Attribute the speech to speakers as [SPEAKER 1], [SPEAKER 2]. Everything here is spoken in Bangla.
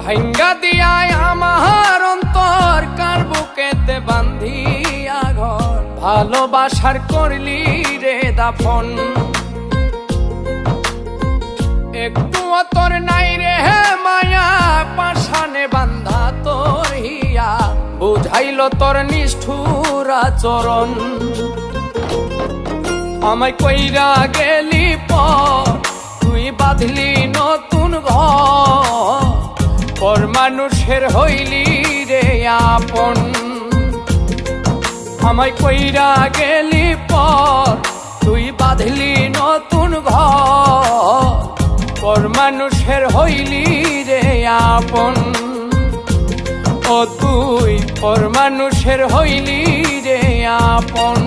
[SPEAKER 1] ভাঙ্গা দিয়ায় আমার অন্তর কার বুকেতে বান্ধিয়া ঘর ভালোবাসার করলি রে দাফন একটু তোর নাই রে মায়া পাশানে বান্ধা তোর হিয়া বুঝাইল তোর নিষ্ঠুর আচরণ আমায় কইরা গেলি পর তুই বাঁধলি নতুন ঘর পর মানুষের হইলি রে আপন আমায় কইরা গেলি পর তুই বাঁধলি নতুন ঘর পর মানুষের হইলি রে আপন ও তুই পর মানুষের হইলি রে আপন।